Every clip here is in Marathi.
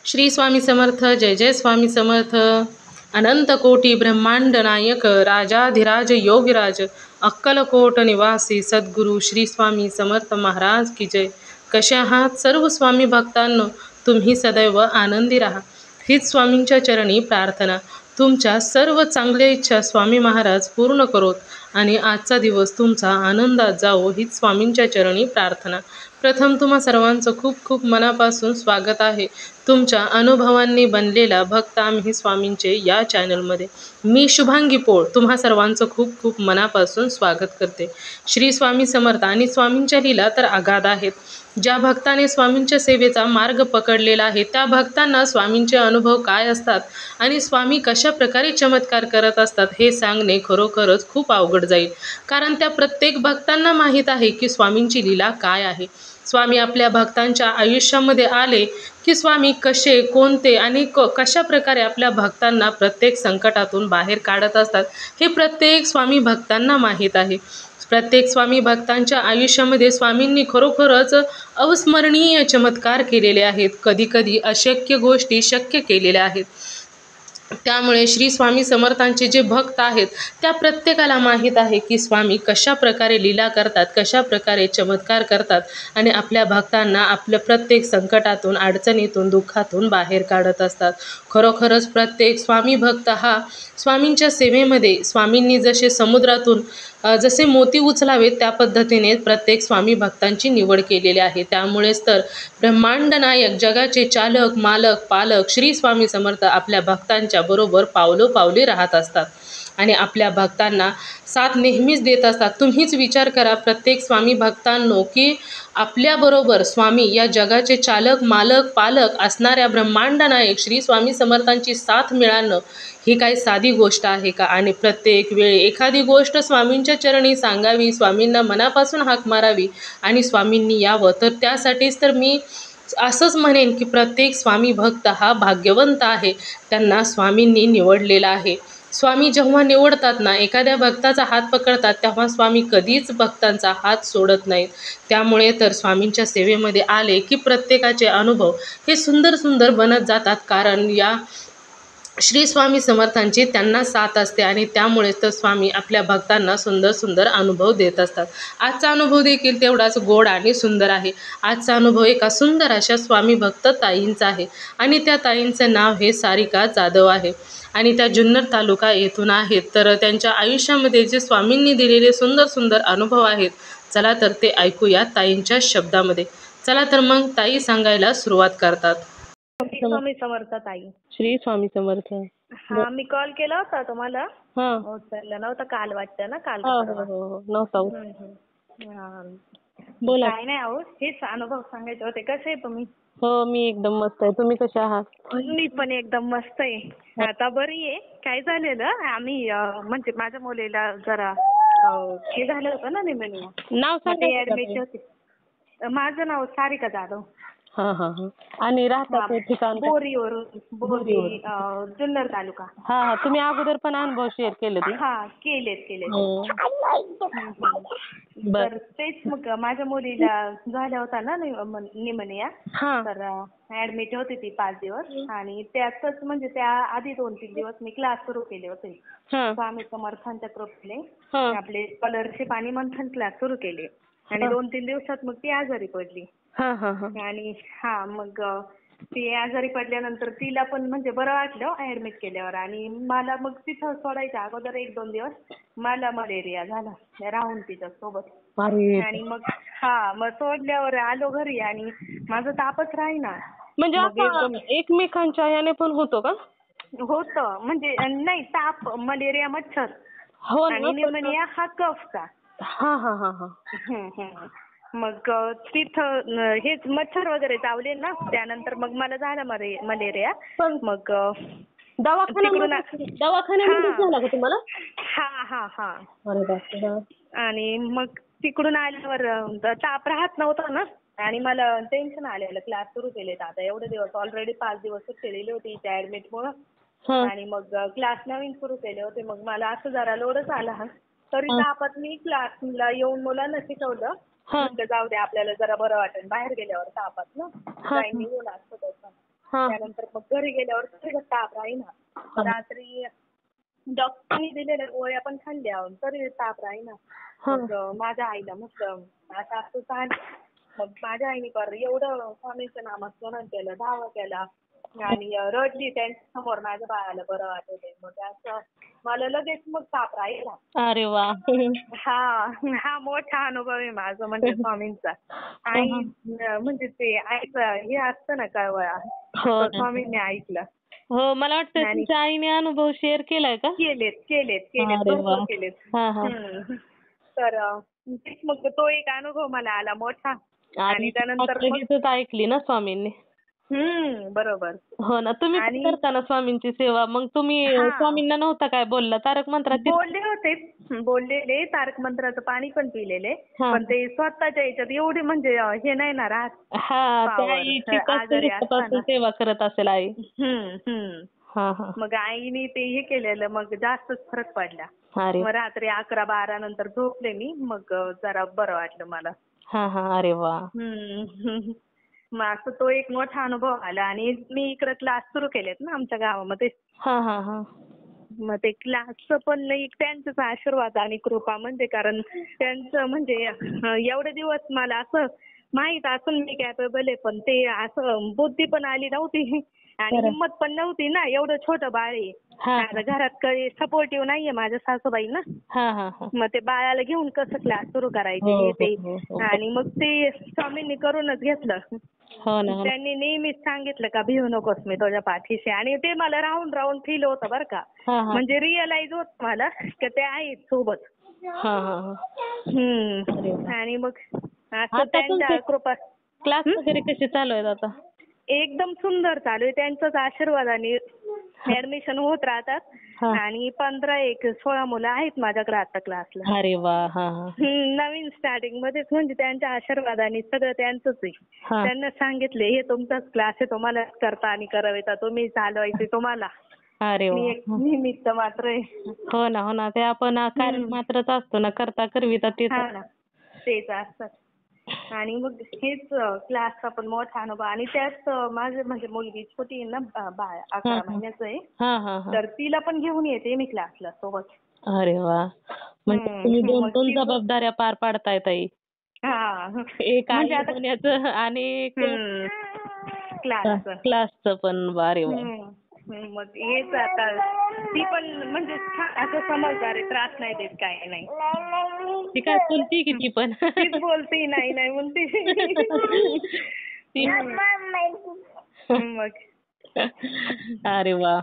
श्री स्वामी समर्थ. जय जय स्वामी समर्थ. अनंत कोटी ब्रह्मांड नायक राजाधिराज योगीराज अक्कलकोट निवासी सद्गुरू श्री स्वामी समर्थ महाराज की जय. कसे आहात सर्व स्वामी भक्तांनो? तुम्ही सदैव आनंदी राहा हीच स्वामींच्या चरणी प्रार्थना. तुमच्या सर्व चांगल्या इच्छा स्वामी महाराज पूर्ण करोत आणि आजचा दिवस तुमचा आनंदात जावो हीच स्वामींच्या चरणी प्रार्थना. प्रथम तुम्हा सर्वांचं खूप खूप मनापासून स्वागत आहे तुमच्या अनुभवांनी बनलेला भक्त आम्ही स्वामींचे या चॅनलमध्ये. मी शुभांगी पोळ तुम्हा सर्वांचं खूप खूप मनापासून स्वागत करते. श्री स्वामी समर्थ आणि स्वामींच्या लीला तर अगाध आहेत. ज्या भक्ताने स्वामींच्या सेवेचा मार्ग पकडलेला आहे त्या भक्तांना स्वामींचे अनुभव काय असतात आणि स्वामी कशा प्रकारे चमत्कार करत असतात हे सांगणे खरोखरच खूप अवघड जाईल. कारण त्या प्रत्येक भक्तांना माहीत आहे की स्वामींची लीला काय आहे. स्वामी आपल्या भक्तांच्या आयुष्यामध्ये आले की स्वामी कसे, कोणते आणि कशा प्रकारे आपल्या भक्तांना प्रत्येक संकटातून बाहेर काढत असतात हे प्रत्येक स्वामी भक्तांना माहीत आहे. प्रत्येक स्वामी भक्तांच्या आयुष्यामध्ये स्वामींनी खरोखरच अविस्मरणीय चमत्कार केलेले आहेत. कधीकधी अशक्य गोष्टी शक्य केलेल्या आहेत. त्यामुळे श्री स्वामी समर्थांचे जे भक्त आहेत त्या प्रत्येकाला माहीत आहे की स्वामी कशा प्रकारे लीला करतात, कशा प्रकारे चमत्कार करतात आणि आपल्या भक्तांना आपल्या प्रत्येक संकटातून, अडचणीतून, दुःखातून बाहेर काढत असतात. खरोखरच प्रत्येक स्वामी भक्त हा स्वामींच्या सेवेमध्ये स्वामींनी जसे समुद्रातून जसे मोती उचलावेत त्या पद्धतीने प्रत्येक स्वामी भक्तांची निवड केलेली आहे. त्यामुळेच तर ब्रह्मांड नायक, जगाचे चालक, मालक, पालक श्री स्वामी समर्थ आपल्या भक्तांच्या बरोबर पावलोपावली राहत असतात आणि आपल्या भक्तांना साथ नेहमीच देत असतात. तुम्हीच विचार करा प्रत्येक स्वामी भक्तांनो की आपल्याबरोबर स्वामी या जगाचे चालक, मालक, पालक असणाऱ्या ब्रह्मांड नायक श्री स्वामी समर्थांची साथ मिळणं ही काही साधी गोष्ट आहे का? आणि प्रत्येक वेळी एखादी गोष्ट स्वामींच्या चरणी सांगावी, स्वामींना मनापासून हाक मारावी आणि स्वामींनी यावं, तर त्यासाठीच तर मी असंच म्हणेन की प्रत्येक स्वामी भक्त हा भाग्यवंत आहे. त्यांना स्वामींनी निवडलेला आहे. स्वामी जेव्हा निवडतात ना, एखाद्या भक्ताचा हात पकडतात तेव्हा स्वामी कधीच भक्तांचा हात सोडत नाहीत. त्यामुळे तर स्वामींच्या सेवेमध्ये आले की प्रत्येकाचे अनुभव हे सुंदर सुंदर बनत जातात. कारण या श्री स्वामी समर्थांची त्यांना साथ असते आणि त्यामुळेच तर स्वामी आपल्या भक्तांना सुंदर सुंदर अनुभव देत असतात. आजचा अनुभव देखील तेवढाच गोड आणि सुंदर आहे. आजचा अनुभव एका सुंदर अशा स्वामी भक्त ताईंचा आहे आणि त्या ताईंचं नाव हे सारिका जाधव आहे आणि त्या जुन्नर तालुका येथून आहेत. तर त्यांच्या आयुष्यामध्ये जे स्वामींनी दिलेले सुंदर सुंदर अनुभव आहेत, चला तर ते ऐकूया ताईंच्या शब्दामध्ये. चला तर मग ताई सांगायला सुरुवात करतात. श्री स्वामी समर्थ ताई. श्री स्वामी समर्थ. हा, मी कॉल केला होता तुम्हाला. हा. उचलला नव्हता काल, वाटतं ना काल. हो हो हो नव्हता. हा. बोला. काय नाही अहो, हेच अनुभव सांगायचे होते. कसे आहे तुम्ही? हो, मी एकदम मस्त आहे. तुम्ही कसे आहात? मी पण एकदम मस्त आहे. आता बरी आहे. काय झालेलं, आम्ही म्हणजे माझ्या मुलीला जरा हे झालं होतं ना, निमोनिया. नाव सांगा. ऍडमिट होते. माझं नाव सारिका जाधव. हा हा हा. आणि राहतात ठिकाण बोरीवरून. बोरी, जुन्नर तालुका. हा हा. तुम्ही अगोदर पण अनुभव शेअर केले ते? हा, केलेत. तर तेच मग माझ्या मुलीला झाला होता ना निमोनिया. तर ऍडमिट होती ती 5 दिवस आणि त्यातच म्हणजे त्या आधी 2-3 दिवस मी क्लास सुरू केले होते. स्वामी समर्थांच्या कृपेने आपले स्कॉलरशिप आणि मंथन क्लास सुरू केले आणि 2-3 दिवसात मग ती आजारी पडली. आणि मग ती आजारी पडल्यानंतर तिला पण म्हणजे बरं वाटलं ऍडमिट केल्यावर आणि मला मग तिथं सोडायच्या अगोदर 1-2 दिवस मला मलेरिया झाला राहून तिच्या सोबत. आणि मग सोडल्यावर आलो घरी आणि माझं तापच राहीना. म्हणजे एकमेकांच्या याने पण होतो का? होतं म्हणजे नाही, ताप, मलेरिया मच्छर आणि निमोनिया हा कफचा. मग तिथं हेच मच्छर वगैरे चावले ना, त्यानंतर मग मला झाला मलेरिया. मग दवाखान्यामध्ये झाला का तुम्हाला? आणि मग तिकडून आल्यावर ताप राहत नव्हता ना आणि मला टेन्शन आलेलं. क्लास सुरू केले आता एवढे दिवस, ऑलरेडी 5 दिवसच केलेले होते त्या ऍडमिट मुळे आणि मग क्लास नवीन सुरू केले होते. मग मला असं जरा लोडच आला. तरी तापात मी क्लासला येऊन मुलांना शिकवलं. जाऊ दे, आपल्याला जरा बरं वाटेल बाहेर गेल्यावर तापात ना, निघून असतो तसं. त्यानंतर मग घरी गेल्यावर तरी ताप राहीना. रात्री डॉक्टरनी दिलेल्या गोळ्या पण खाल्ल्या तरी ताप राहीना. मग माझ्या आईला म्हटलं असं असं झालं. मग माझ्या आईने एवढं स्वामींचं नामस्मरण केलं, धावा केला आणि रडली त्यांच्या समोर माझ्या बाळाला बरं वाटत आहे. मग असं मला लगेच मग ताप राहिला. अरे वा. हा मोठा अनुभव आहे माझा म्हणजे स्वामींचा. आई म्हणजे ते ऐकलं हे असतं ना कळवळा, स्वामींनी ऐकलं. हो, मला वाटतं तुमच्या आईने अनुभव शेअर केलाय का? केलेत भरपूर केलेत. तर मग तो एक अनुभव मला आला मोठा. आणि त्यानंतर ऐकली ना स्वामींनी. बरोबर. हो ना. तुम्ही पण करता ना स्वामींची सेवा, मग तुम्ही स्वामींना नव्हता काय बोलला? तारक मंत्रात बोललेले तारक मंत्राचं पाणी पण पिलेले, पण ते स्वतःच्या याच्यात एवढी म्हणजे हे नाही ना राहत. सेवा करत असेल आई. मग आईने ते हे केलेलं, मग जास्तच फरक पडला. मग रात्री 11-12 नंतर झोपले मी, मग जरा बरं वाटलं मला. अरे वा. मग असं तो एक मोठा अनुभव आला. आणि मी इकडे क्लास सुरू केलेत ना आमच्या गावामध्ये. मग ते क्लासचं पण एक त्यांचाच आशीर्वाद आणि कृपा, म्हणजे कारण त्यांचं म्हणजे एवढे दिवस मला असं माहित असून मी कॅपेबल आहे, पण ते असं बुद्धी पण आली नव्हती आणि हिंमत पण नव्हती ना. एवढं छोटं बाळ आहे, घरात काही सपोर्टिव्ह नाहीये माझ्या सासूबाई ना. मग ते बाळाला घेऊन कसं क्लास सुरू करायचे ते. आणि मग ते स्वामींनी करूनच घेतलं. त्यांनी नेहमीच सांगितलं का भिवू नकोस, मी तुझ्या पाठीशी. आणि ते मला राहून राहून फील होतं बरं का. म्हणजे रिअलाइज होत मला की ते आहेत सोबत. आणि मग असं त्यांच्या कृपा. क्लास वगैरे कसे चालू आहेत आता? एकदम सुंदर चालू आहे. त्यांचाच आशीर्वादाने ऍडमिशन होत राहतात. आणि 15-16 मुलं आहेत माझ्याकडे आता क्लासला. अरे वा. नवीन स्टार्टिंग मध्येच, म्हणजे त्यांच्या आशीर्वादाने सगळं त्यांचंच आहे. त्यांना सांगितले हे तुमचाच क्लास आहे, तुम्हाला करता आणि करायचा, तुम्ही चालवायचे तुम्हाला. अरे वा. निमित्त मात्र आहे. हो ना. ते आपण कार्य मात्रच असतो ना, करता करविता तेच असतात. आणि मग हेच क्लासचा पण मोठा अनुभव. आणि त्यात माझी म्हणजे मुलगी छोटी आहे ना, बाळ 11 महिन्याचं आहे, तर तिला पण घेऊन येते मी क्लासला सोबत. अरे वा. म्हणजे तुम्ही दोन जबाबदाऱ्या पार पाडताय ताई. एक होण्याचं आणि क्लासचं पण. अरे वा. मग हेच आता ती पण म्हणजे असं समजदार आहे, त्रास नाही देत, काही नाही. ती काय बोलती की ती पण? तीच बोलती, नाही म्हणते. मग अरे वा.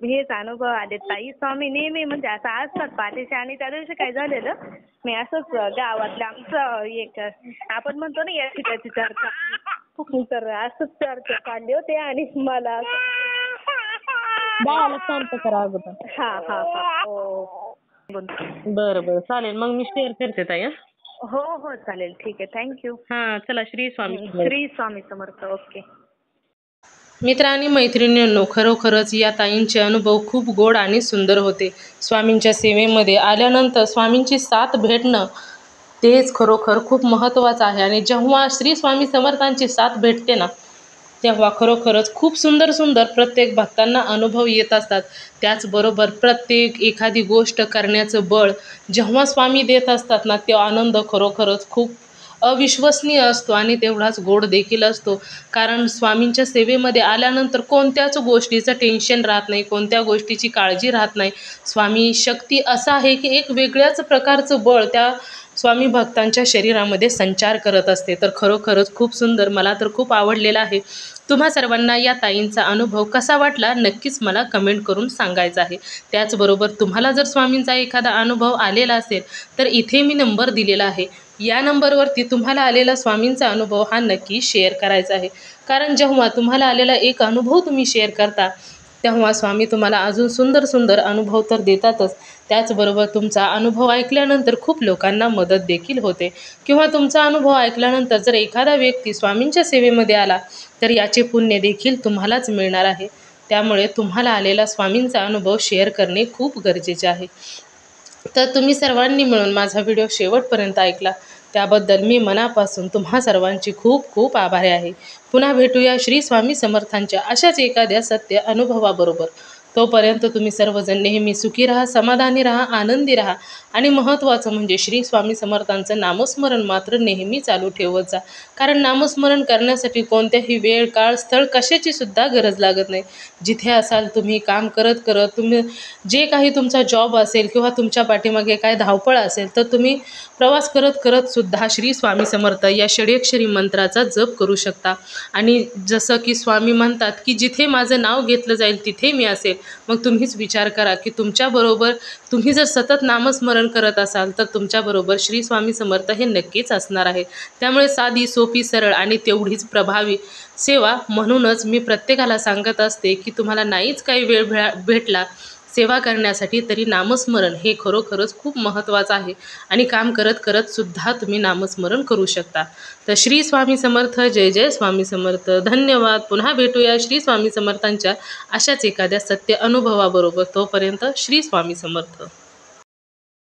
हेच अनुभव आले ताई. स्वामी नेहमी म्हणजे असं असतात पाठीशी. आणि त्या दिवशी काय झालेलं, मी असंच गावातलं आमचं एक आपण म्हणतो ना याची त्याची चर्चा, तर असंच चर्चा काढली होते. आणि मला बाळाला शांत करा अगोदर. बरं चालेल, मग मी शेअर करते ताई. हो चालेल, ठीक आहे, थँक्यू. चला, श्री स्वामी समर्थ. ओके. मित्र आणि मैत्रिणींनो, खरोखरच या ताईंचे अनुभव खूप गोड आणि सुंदर होते. स्वामींच्या सेवेमध्ये आल्यानंतर स्वामींची साथ भेटणं तेच खरोखर खूप महत्त्वाचं आहे. आणि जेव्हा श्री स्वामी समर्थांची साथ भेटते ना, तेव्हा खरोखरच खूप सुंदर प्रत्येक भक्तांना अनुभव येत असतात. त्याचबरोबर प्रत्येक एखादी गोष्ट करण्याचं बळ जेव्हा स्वामी देत असतात ना, तो आनंद खरोखरच खूप अविश्वसनीय असतो आणि तेवढाच गोड देखील असतो. कारण स्वामींच्या सेवेमध्ये आल्यानंतर कोणत्याच गोष्टीचं टेन्शन राहत नाही, कोणत्या गोष्टीची काळजी राहत नाही. स्वामी शक्ती असा आहे की एक वेगळ्याच प्रकारचं बळ त्या स्वामी भक्तांच्या शरीरामध्ये संचार करत असते. तर खरोखरच खूप सुंदर, मला तर खूप आवडलेला आहे. तुम्हा सर्वांना या ताईंचा अनुभव कसा वाटला नक्कीच मला कमेंट करून सांगायचं आहे. त्याचबरोबर तुम्हाला जर स्वामींचा एखादा अनुभव आलेला असेल तर इथे मी नंबर दिलेला आहे, या नंबरवरती तुम्हाला आलेला स्वामींचा अनुभव हा नक्की शेअर करायचा आहे. कारण जेव्हा तुम्हाला आलेला एक अनुभव तुम्ही शेअर करता, तेव्हा स्वामी तुम्हाला अजून सुंदर अनुभव तर देतातच. त्याचबरोबर तुमचा अनुभव ऐकल्यानंतर खूप लोकांना मदत देखील होते. किंवा तुमचा अनुभव ऐकल्यानंतर जर एखादा व्यक्ती स्वामींच्या सेवेमध्ये आला तर याचे पुण्य देखील तुम्हालाच मिळणार आहे. त्यामुळे तुम्हाला आलेला स्वामींचा अनुभव शेअर करणे खूप गरजेचे आहे. तर तुम्ही सर्वांनी मिळून माझा व्हिडिओ शेवटपर्यंत ऐकला त्याबद्दल मी मनापासून तुम्हा सर्वांची खूप खूप आभारी आहे. पुन्हा भेटूया श्री स्वामी समर्थांच्या अशाच एखाद्या सत्य अनुभवाबरोबर. तोपर्यंत तुम्ही सर्वजण नेहमी सुखी राहा, समाधानी राहा, आनंदी राहा आणि महत्त्वाचं म्हणजे श्री स्वामी समर्थांचं नामस्मरण मात्र नेहमी चालू ठेवत जा. कारण नामस्मरण करण्यासाठी कोणत्याही वेळ, काळ, स्थळ कशाची सुद्धा गरज लागत नाही. जिथे असाल तुम्ही काम करत करत, तुम्ही जे काही तुमचा जॉब असेल किंवा तुमच्या पाठीमागे काय धावपळ असेल तर तुम्ही प्रवास करत करत सुद्धा श्री स्वामी समर्थ या षडक्षरी मंत्राचा जप करू शकता. आणि जसं की स्वामी म्हणतात की जिथे माझं नाव घेतलं जाईल तिथे मी असेल. मग तुम्हीच विचार करा की तुमच्याबरोबर तुम्ही जर सतत नामस्मरण करत असाल तर तुमच्याबरोबर श्री स्वामी समर्थ हे नक्कीच असणार आहे. त्यामुळे साधी, सोपी, सरळ आणि तेवढीच प्रभावी सेवा. म्हणूनच मी प्रत्येकाला सांगत असते की तुम्हाला नाहीच काही वेळ भेटला सेवा करण्यासाठी तरी नामस्मरण हे खरोखरच खूप महत्त्वाचं आहे आणि काम करत करत सुद्धा तुम्ही नामस्मरण करू शकता. तर श्री स्वामी समर्थ. जय जय स्वामी समर्थ. धन्यवाद. पुन्हा भेटूया श्री स्वामी समर्थांच्या अशाच एखाद्या सत्य अनुभवाबरोबर. तोपर्यंत श्री स्वामी समर्थ.